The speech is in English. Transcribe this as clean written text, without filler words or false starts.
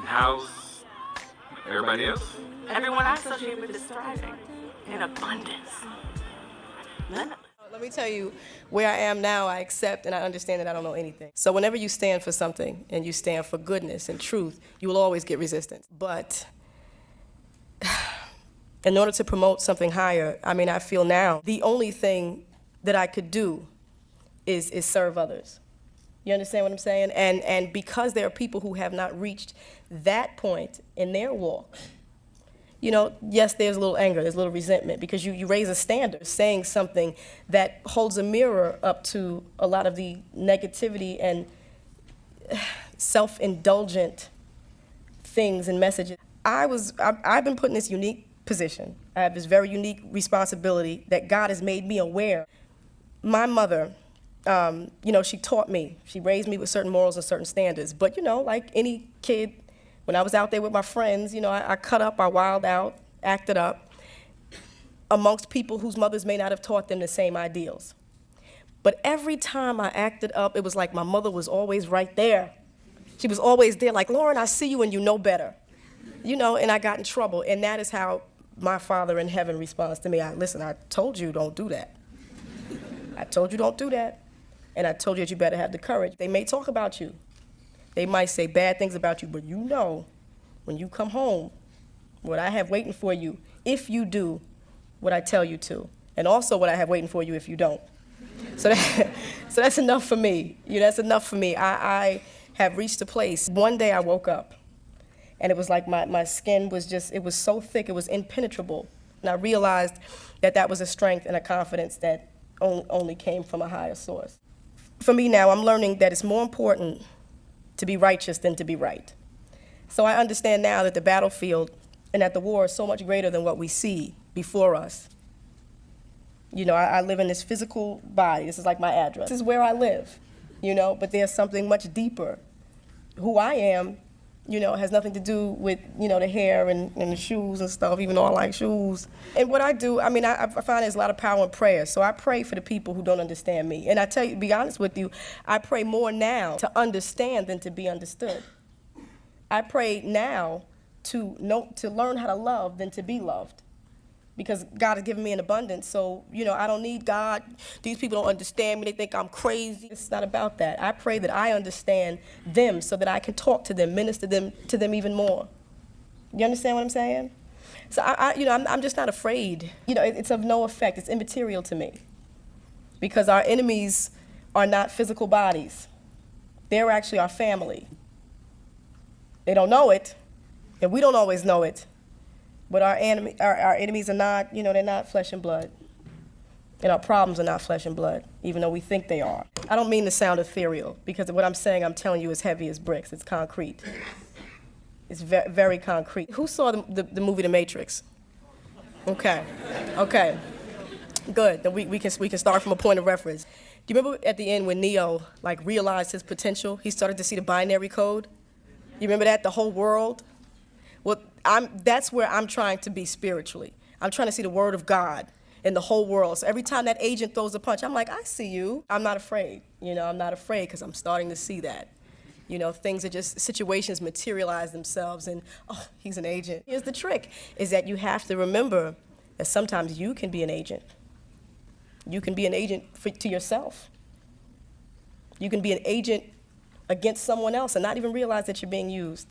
How's everybody else? Everyone I associate with is thriving in abundance. Limitless. Let me tell you, where I am now, I accept and I understand that I don't know anything. So whenever you stand for something and you stand for goodness and truth, you will always get resistance. But in order to promote something higher, I feel now the only thing that I could do is serve others. You understand what I'm saying? And because there are people who have not reached that point in their walk, yes, there's a little anger, there's a little resentment, because you raise a standard, saying something that holds a mirror up to a lot of the negativity and self-indulgent things and messages. I've been put in this unique position. I have this very unique responsibility that God has made me aware. My mother, she taught me, she raised me with certain morals and certain standards, but like any kid, when I was out there with my friends, I cut up, I wilded out, acted up amongst people whose mothers may not have taught them the same ideals. But every time I acted up, it was like my mother was always right there. She was always there, like, Lauren, I see you and you know better. And I got in trouble, and that is how my Father in heaven responds to me. Listen, I told you don't do that. I told you don't do that, and I told you that you better have the courage. They may talk about you. They might say bad things about you, but when you come home, what I have waiting for you, if you do what I tell you to, and also what I have waiting for you if you don't. So that's enough for me. That's enough for me. I have reached a place. One day I woke up, and it was like my skin was it was so thick, it was impenetrable. And I realized that was a strength and a confidence that only came from a higher source. For me now, I'm learning that it's more important to be righteous than to be right. So I understand now that the battlefield and that the war is so much greater than what we see before us. I live in this physical body. This is like my address. This is where I live, but there's something much deeper. Who I am, has nothing to do with, the hair and the shoes and stuff, even though I like shoes. And what I do, I find there's a lot of power in prayer. So I pray for the people who don't understand me. And I tell you, to be honest with you, I pray more now to understand than to be understood. I pray now to learn how to love than to be loved. Because God has given me an abundance, so, I don't need God. These people don't understand me. They think I'm crazy. It's not about that. I pray that I understand them so that I can talk to them, minister to them even more. You understand what I'm saying? So, I'm just not afraid. It's of no effect. It's immaterial to me. Because our enemies are not physical bodies. They're actually our family. They don't know it, and we don't always know it. But our enemies are not, they're not flesh and blood. And our problems are not flesh and blood, even though we think they are. I don't mean to sound ethereal, because what I'm saying, I'm telling you, is heavy as bricks. It's concrete. It's very concrete. Who saw the movie The Matrix? Okay. Good. Then we can start from a point of reference. Do you remember at the end when Neo realized his potential? He started to see the binary code. You remember that? The whole world? Well, that's where I'm trying to be spiritually. I'm trying to see the word of God in the whole world. So every time that agent throws a punch, I'm like, I see you. I'm not afraid. I'm not afraid because I'm starting to see that. Things are just, situations materialize themselves and, oh, he's an agent. Here's the trick, is that you have to remember that sometimes you can be an agent. You can be an agent to yourself. You can be an agent against someone else and not even realize that you're being used.